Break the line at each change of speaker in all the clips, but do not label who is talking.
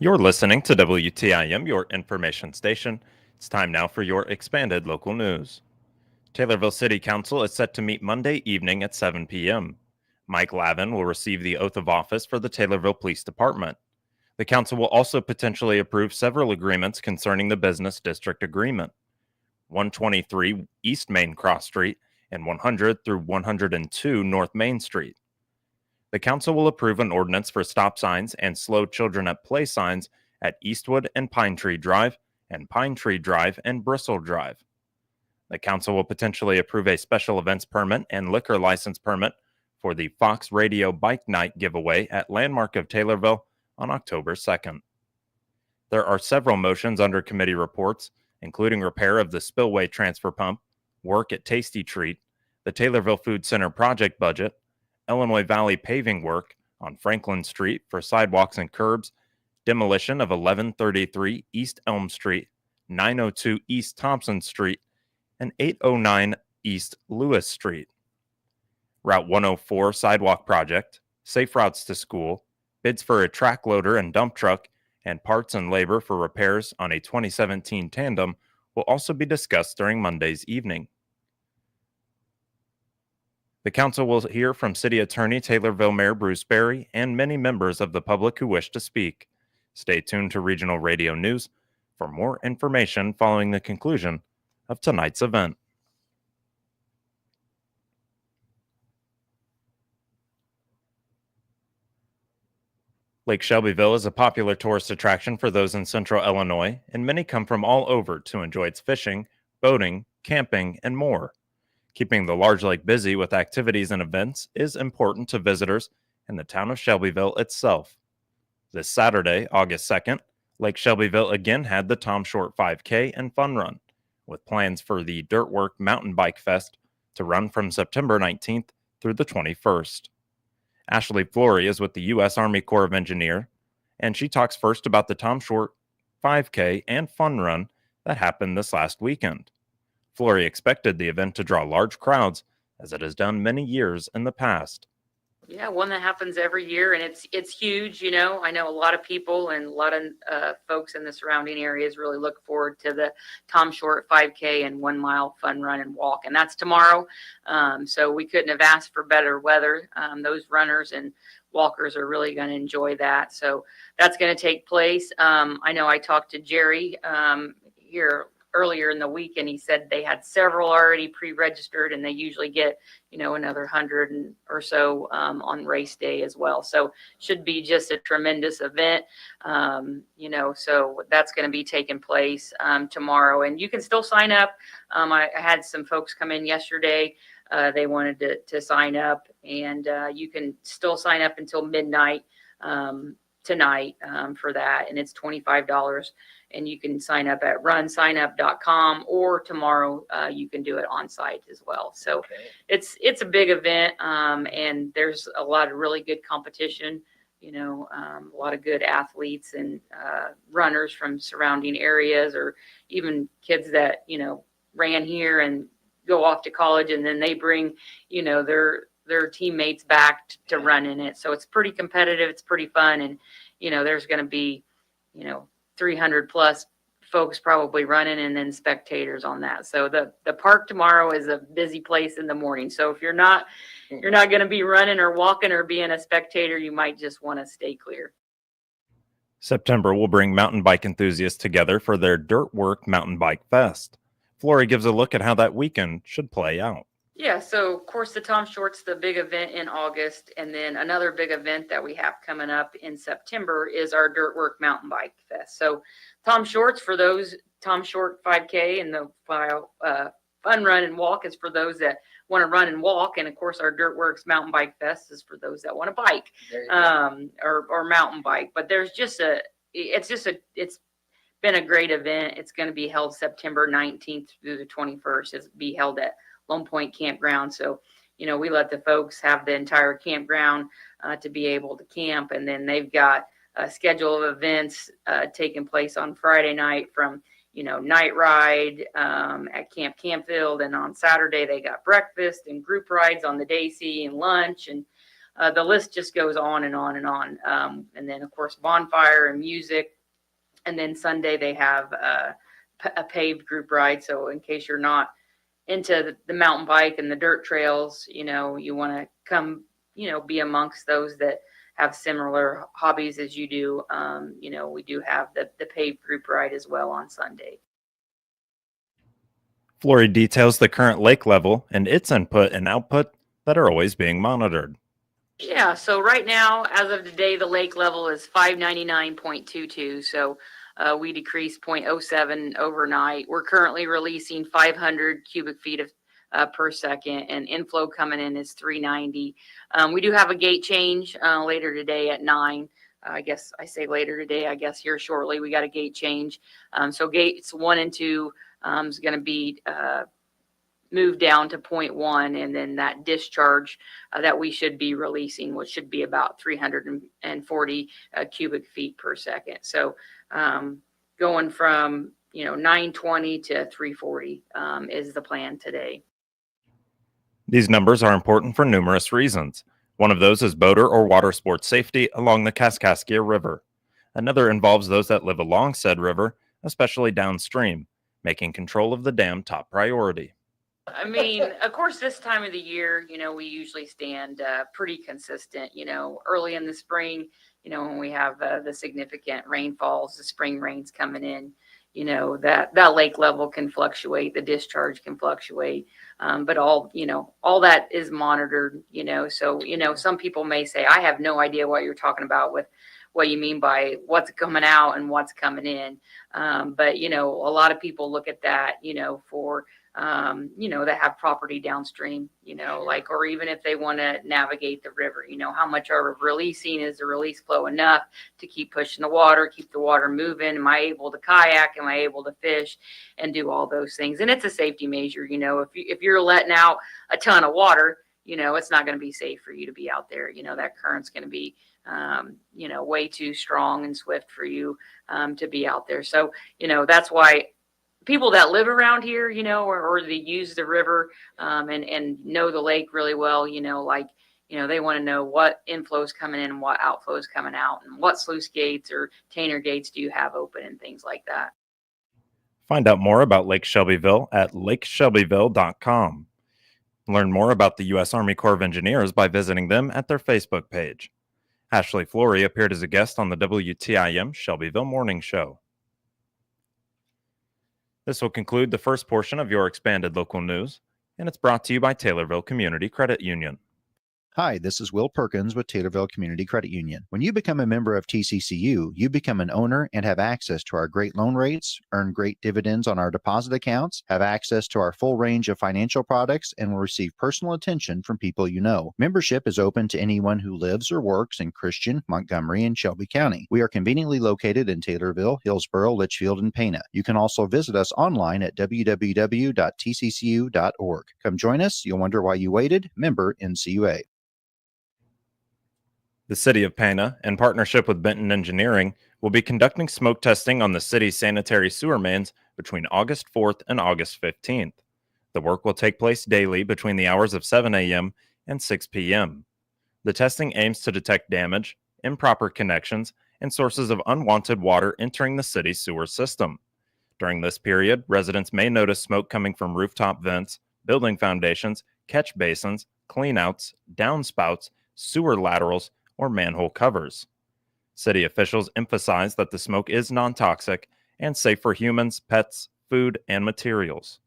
You're listening to WTIM, your information station. It's time now for your expanded local news. Taylorville City Council is set to meet Monday evening at 7 p.m. Mike Lavin will receive the oath of office for the Taylorville Police Department. The council will also potentially approve several agreements concerning the Business District Agreement. 123 East Main Cross Street and 100 through 102 North Main Street. The council will approve an ordinance for stop signs and slow children at play signs at Eastwood and Pine Tree Drive and Pine Tree Drive and Bristle Drive. The council will potentially approve a special events permit and liquor license permit for the Fox Radio Bike Night giveaway at Landmark of Taylorville on October 2nd. There are several motions under committee reports, including repair of the spillway transfer pump, work at Tasty Treat, the Taylorville Food Center project budget, Illinois Valley paving work on Franklin Street for sidewalks and curbs, demolition of 1133 East Elm Street, 902 East Thompson Street, and 809 East Lewis Street. Route 104 sidewalk project, safe routes to school, bids for a track loader and dump truck, and parts and labor for repairs on a 2017 tandem will also be discussed during Monday's evening. The council will hear from City Attorney Taylorville Mayor Bruce Berry and many members of the public who wish to speak. Stay tuned to Regional Radio News for more information following the conclusion of tonight's event. Lake Shelbyville is a popular tourist attraction for those in central Illinois, and many come from all over to enjoy its fishing, boating, camping, and more. Keeping the large lake busy with activities and events is important to visitors and the town of Shelbyville itself. This Saturday, August 2nd, Lake Shelbyville again had the Tom Short 5K and Fun Run, with plans for the Dirtwork Mountain Bike Fest to run from September 19th through the 21st. Ashley Flory is with the U.S. Army Corps of Engineers, and she talks first about the Tom Short 5K and Fun Run that happened this last weekend. Flory expected the event to draw large crowds, as it has done many years in the past.
Yeah, one that happens every year, and it's huge. I know a lot of people and a lot of folks in the surrounding areas really look forward to the Tom Short 5K and 1 mile fun run and walk, and that's tomorrow. So we couldn't have asked for better weather. Those runners and walkers are really going to enjoy that. So that's going to take place. I know I talked to Jerry here earlier in the week, and he said they had several already pre-registered, and they usually get another 100 or so on race day as well. So should be just a tremendous event. So that's going to be taking place tomorrow, and you can still sign up. I had some folks come in yesterday. They wanted to sign up, and you can still sign up until midnight tonight for that, and it's $25. And you can sign up at runsignup.com, or tomorrow you can do it on site as well. So it's a big event, and there's a lot of really good competition, a lot of good athletes and runners from surrounding areas, or even kids that, ran here and go off to college, and then they bring, their teammates back to run in it. So it's pretty competitive. It's pretty fun. And, there's going to be, 300 plus folks probably running, and then spectators on that. So the park tomorrow is a busy place in the morning. So if you're not going to be running or walking or being a spectator, you might just want to stay clear.
September will bring mountain bike enthusiasts together for their Dirtwork Mountain Bike Fest. Flory gives a look at how that weekend should play out.
Yeah, so of course the Tom Short's the big event in August, and then another big event that we have coming up in September is our Dirtwork Mountain Bike Fest. So Tom Short's for those, Tom Short 5K, and the Fun Run and Walk is for those that want to run and walk, and of course our Dirtworks Mountain Bike Fest is for those that want to bike or mountain bike. But there's it's been a great event. It's going to be held September 19th through the 21st. It's be held at Lone Point Campground. So, we let the folks have the entire campground to be able to camp. And then they've got a schedule of events taking place on Friday night from, night ride at Camp Campfield. And on Saturday, they got breakfast and group rides on the Daisy and lunch. And The list just goes on and on and on. And then, of course, bonfire and music. And then Sunday they have a paved group ride. So in case you're not into the mountain bike and the dirt trails, you want to come, be amongst those that have similar hobbies as you do. We do have the paved group ride as well on Sunday.
Flory details the current lake level and its input and output that are always being monitored.
Yeah, so right now, as of today, the lake level is 599.22. So we decreased 0.07 overnight. We're currently releasing 500 cubic feet of per second, and inflow coming in is 390. We do have a gate change later today at 9. I guess I say later today, I guess here shortly, we got a gate change. So gates 1 and 2 is going to be moved down to 0.1, and then that discharge that we should be releasing, which should be about 340 cubic feet per second. So going from 920 to 340 is the plan today.
These numbers are important for numerous reasons. One of those is boater or water sports safety along the Kaskaskia River. Another involves those that live along said river, especially downstream, making control of the dam top priority.
I mean, of course, this time of the year, we usually stand pretty consistent, early in the spring, when we have the significant rainfalls, the spring rains coming in, that lake level can fluctuate, the discharge can fluctuate, but all that is monitored, so, some people may say, I have no idea what you're talking about with what you mean by what's coming out and what's coming in. But, a lot of people look at that, for that have property downstream, or even if they want to navigate the river, how much are we releasing? Is the release flow enough to keep pushing the water, keep the water moving? Am I able to kayak? Am I able to fish and do all those things? And it's a safety measure. If you're letting out a ton of water, it's not going to be safe for you to be out there. That current's going to be, way too strong and swift for you to be out there. So, that's why people that live around here, or they use the river and know the lake really well, they want to know what inflows coming in and what outflows coming out, and what sluice gates or Tainer gates do you have open and things like that.
Find out more about Lake Shelbyville at lakeshelbyville.com. Learn more about the U.S. Army Corps of Engineers by visiting them at their Facebook page. Ashley Flory appeared as a guest on the WTIM Shelbyville Morning Show. This will conclude the first portion of your expanded local news, and it's brought to you by Taylorville Community Credit Union.
Hi, this is Will Perkins with Taylorville Community Credit Union. When you become a member of TCCU, you become an owner and have access to our great loan rates, earn great dividends on our deposit accounts, have access to our full range of financial products, and will receive personal attention from people you know. Membership is open to anyone who lives or works in Christian, Montgomery, and Shelby County. We are conveniently located in Taylorville, Hillsboro, Litchfield, and Pana. You can also visit us online at www.tccu.org. Come join us. You'll wonder why you waited. Member NCUA.
The City of Pana, in partnership with Benton Engineering, will be conducting smoke testing on the city's sanitary sewer mains between August 4th and August 15th. The work will take place daily between the hours of 7 a.m. and 6 p.m. The testing aims to detect damage, improper connections, and sources of unwanted water entering the city's sewer system. During this period, residents may notice smoke coming from rooftop vents, building foundations, catch basins, cleanouts, downspouts, sewer laterals, or manhole covers. City officials emphasize that the smoke is non-toxic and safe for humans, pets, food, and materials.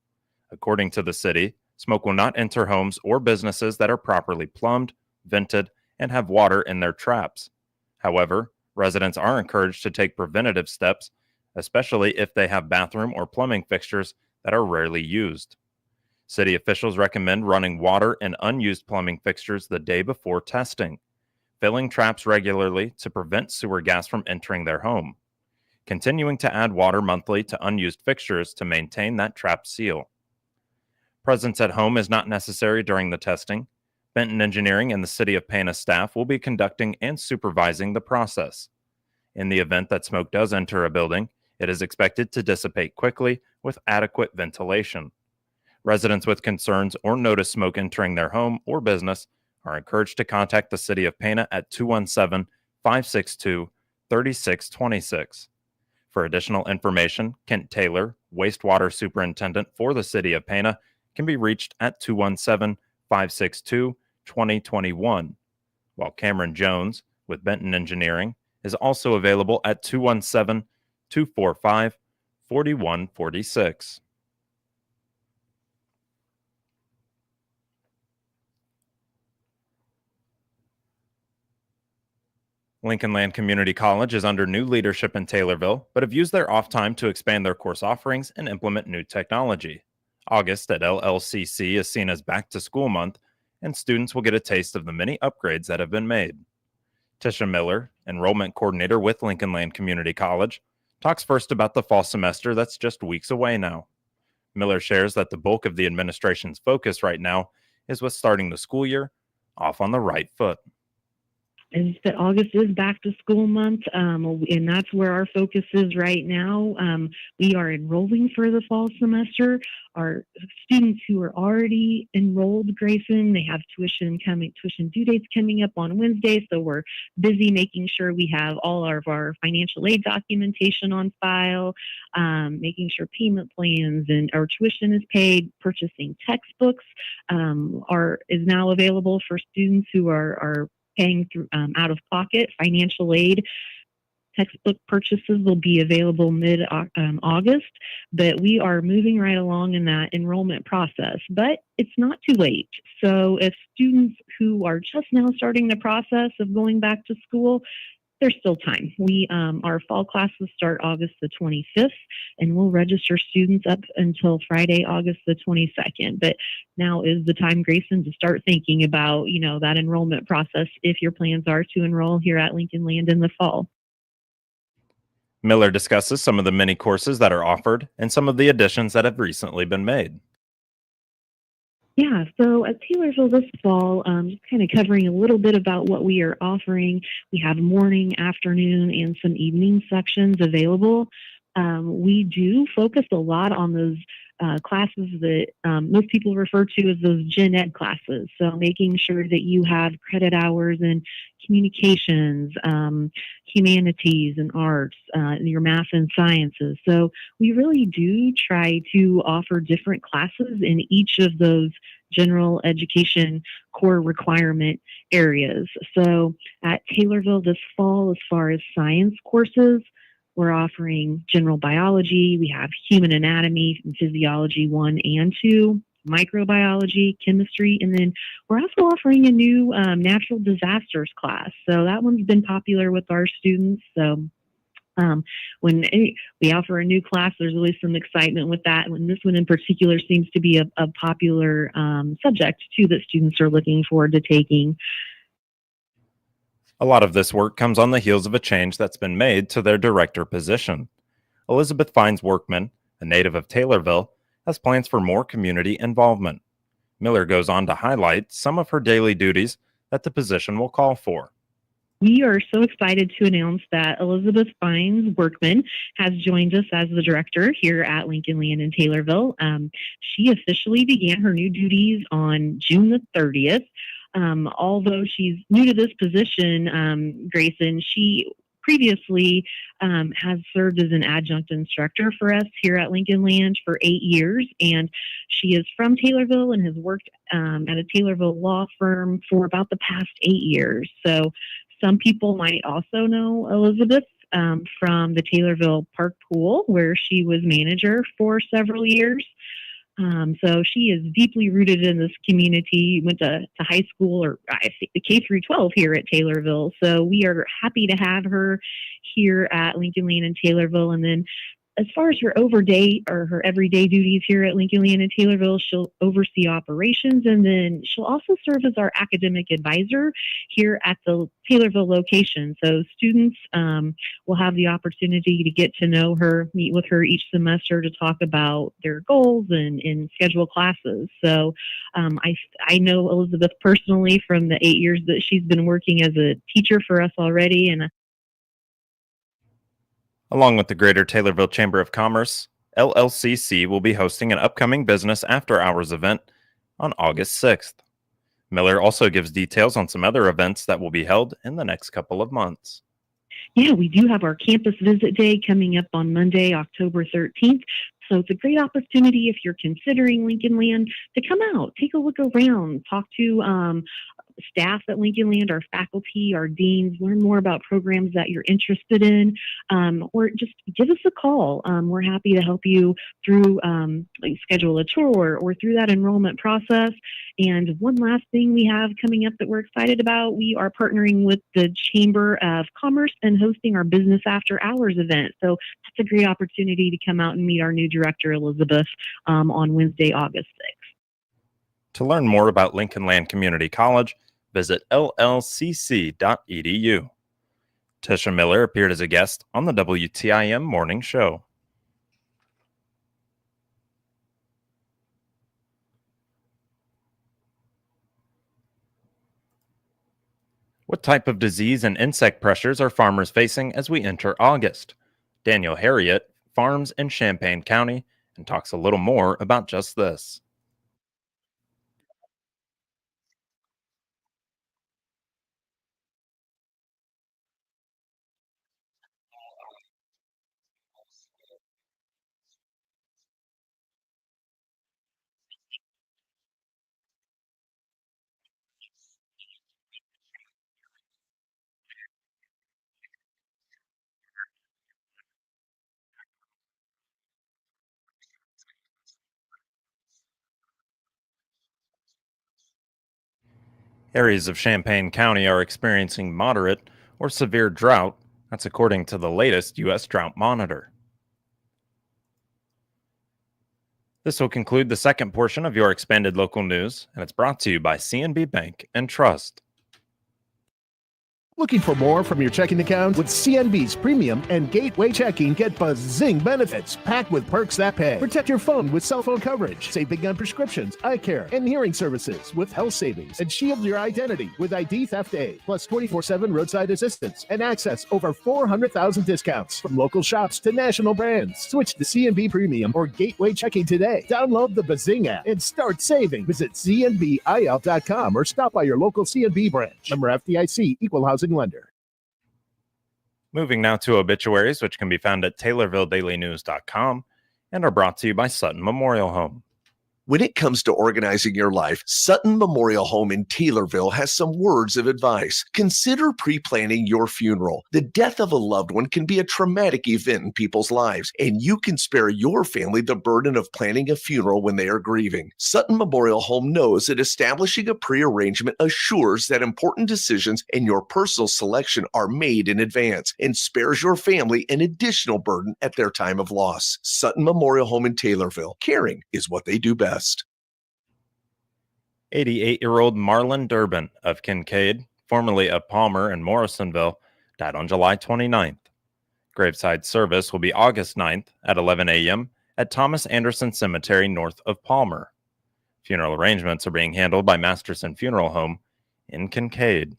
According to the city, smoke will not enter homes or businesses that are properly plumbed, vented, and have water in their traps. However, residents are encouraged to take preventative steps, especially if they have bathroom or plumbing fixtures that are rarely used. City officials recommend running water and unused plumbing fixtures the day before testing, filling traps regularly to prevent sewer gas from entering their home, continuing to add water monthly to unused fixtures to maintain that trap seal. Presence at home is not necessary during the testing. Benton Engineering and the City of Pana staff will be conducting and supervising the process. In the event that smoke does enter a building, it is expected to dissipate quickly with adequate ventilation. Residents with concerns or notice smoke entering their home or business are encouraged to contact the City of Pana at 217-562-3626. For additional information, Kent Taylor, wastewater superintendent for the City of Pana, can be reached at 217-562-2021, while Cameron Jones with Benton Engineering is also available at 217-245-4146. Lincoln Land Community College is under new leadership in Taylorville, but have used their off time to expand their course offerings and implement new technology. August at LLCC is seen as Back to School Month, and students will get a taste of the many upgrades that have been made. Tisha Miller, enrollment coordinator with Lincoln Land Community College, talks first about the fall semester that's just weeks away now. Miller shares that the bulk of the administration's focus right now is with starting the school year off on the right foot.
Is that August is back to school month, and that's where our focus is right now. We are enrolling for the fall semester. Our students who are already enrolled, Grayson, they have tuition due dates coming up on Wednesday, so we're busy making sure we have all of our financial aid documentation on file, making sure payment plans and our tuition is paid, purchasing textbooks is now available for students who are paying through out of pocket. Financial aid textbook purchases will be available mid-August, but we are moving right along in that enrollment process. But it's not too late. So if students who are just now starting the process of going back to school, there's still time. Our fall classes start August the 25th, and we'll register students up until Friday, August the 22nd. But now is the time, Grayson, to start thinking about, that enrollment process if your plans are to enroll here at Lincoln Land in the fall.
Miller discusses some of the many courses that are offered and some of the additions that have recently been made.
Yeah, so at Taylorville this fall, just kind of covering a little bit about what we are offering. We have morning, afternoon, and some evening sections available. We do focus a lot on those classes that most people refer to as those gen ed classes. So making sure that you have credit hours in communications, humanities and arts, your math and sciences. So we really do try to offer different classes in each of those general education core requirement areas. So at Taylorville this fall, as far as science courses, we're offering general biology. We have human anatomy and physiology 1 and 2, microbiology, chemistry, and then we're also offering a new natural disasters class. So that one's been popular with our students. So when we offer a new class, there's always some excitement with that. And this one in particular seems to be a popular subject too that students are looking forward to taking.
A lot of this work comes on the heels of a change that's been made to their director position. Elizabeth Fines Workman, a native of Taylorville, has plans for more community involvement. Miller goes on to highlight some of her daily duties that the position will call for.
We are so excited to announce that Elizabeth Fines Workman has joined us as the director here at Lincoln Land in Taylorville. She officially began her new duties on June the 30th. Although she's new to this position, Grayson, she previously has served as an adjunct instructor for us here at Lincoln Land for 8 years, and she is from Taylorville and has worked at a Taylorville law firm for about the past 8 years. So some people might also know Elizabeth from the Taylorville Park Pool, where she was manager for several years. So she is deeply rooted in this community, went to high school or K through 12 here at Taylorville. So we are happy to have her here at Lincoln Land and Taylorville. And then as far as her her everyday duties here at Lincoln Land and Taylorville, she'll oversee operations, and then she'll also serve as our academic advisor here at the Taylorville location. So students will have the opportunity to get to know her, meet with her each semester to talk about their goals and schedule classes. So I know Elizabeth personally from the 8 years that she's been working as a teacher for us already, and
along with the Greater Taylorville Chamber of Commerce, LLCC will be hosting an upcoming Business After Hours event on August 6th. Miller also gives details on some other events that will be held in the next couple of months.
Yeah, we do have our campus visit day coming up on Monday, October 13th. So it's a great opportunity if you're considering Lincoln Land to come out, take a look around, talk to staff at Lincoln Land, our faculty, our deans, learn more about programs that you're interested in, or just give us a call. We're happy to help you through schedule a tour or through that enrollment process. And one last thing we have coming up that we're excited about, we are partnering with the Chamber of Commerce and hosting our Business After Hours event. So that's a great opportunity to come out and meet our new director, Elizabeth, on Wednesday, August 6th.
To learn more about Lincoln Land Community College, visit llcc.edu. Tisha Miller appeared as a guest on the WTIM Morning Show. What type of disease and insect pressures are farmers facing as we enter August? Daniel Harriet farms in Champaign County and talks a little more about just this. Areas of Champaign County are experiencing moderate or severe drought. That's according to the latest U.S. Drought Monitor. This will conclude the second portion of your expanded local news, and it's brought to you by CNB Bank and Trust.
Looking for more from your checking account? With CNB's Premium and Gateway Checking, get buzzing benefits packed with perks that pay. Protect your phone with cell phone coverage. Save big on prescriptions, eye care, and hearing services with health savings. And shield your identity with ID Theft Aid. Plus 24/7 roadside assistance and access over 400,000 discounts from local shops to national brands. Switch to CNB Premium or Gateway Checking today. Download the Bazing app and start saving. Visit cnbil.com or stop by your local CNB branch. Member FDIC, Equal Housing Lender.
Moving now to obituaries, which can be found at TaylorvilleDailyNews.com and are brought to you by Sutton Memorial Home.
When it comes to organizing your life, Sutton Memorial Home in Taylorville has some words of advice. Consider pre-planning your funeral. The death of a loved one can be a traumatic event in people's lives, and you can spare your family the burden of planning a funeral when they are grieving. Sutton Memorial Home knows that establishing a pre-arrangement assures that important decisions and your personal selection are made in advance and spares your family an additional burden at their time of loss. Sutton Memorial Home in Taylorville. Caring is what they do best.
88-year-old Marlon Durbin of Kincaid, formerly of Palmer and Morrisonville, died on July 29th. Graveside service will be August 9th at 11 a.m. at Thomas Anderson Cemetery north of Palmer. Funeral arrangements are being handled by Masterson Funeral Home in Kincaid.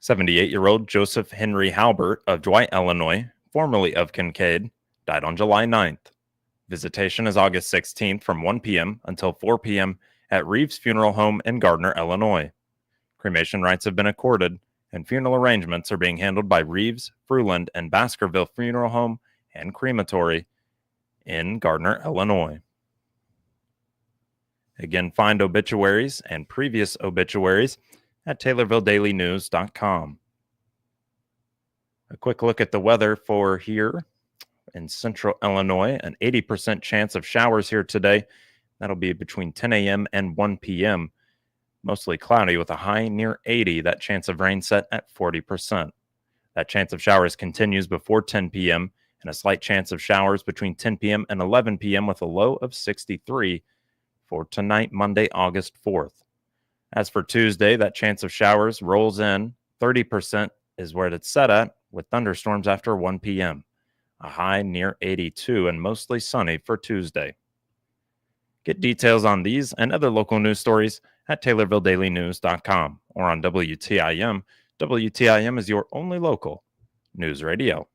'78-year-old Joseph Henry Halbert of Dwight, Illinois, formerly of Kincaid, died on July 9th. Visitation is August 16th from 1 p.m. until 4 p.m. at Reeves Funeral Home in Gardner, Illinois. Cremation rights have been accorded, and funeral arrangements are being handled by Reeves, Fruland, and Baskerville Funeral Home and Crematory in Gardner, Illinois. Again, find obituaries and previous obituaries at TaylorvilleDailyNews.com. A quick look at the weather for here in central Illinois. An 80% chance of showers here today. That'll be between 10 a.m. and 1 p.m. Mostly cloudy with a high near 80. That chance of rain set at 40%. That chance of showers continues before 10 p.m. and a slight chance of showers between 10 p.m. and 11 p.m. with a low of 63 for tonight, Monday, August 4th. As for Tuesday, that chance of showers rolls in. 30% is where it's set at, with thunderstorms after 1 p.m. A high near 82 and mostly sunny for Tuesday. Get details on these and other local news stories at TaylorvilleDailyNews.com or on WTIM. WTIM is your only local news radio.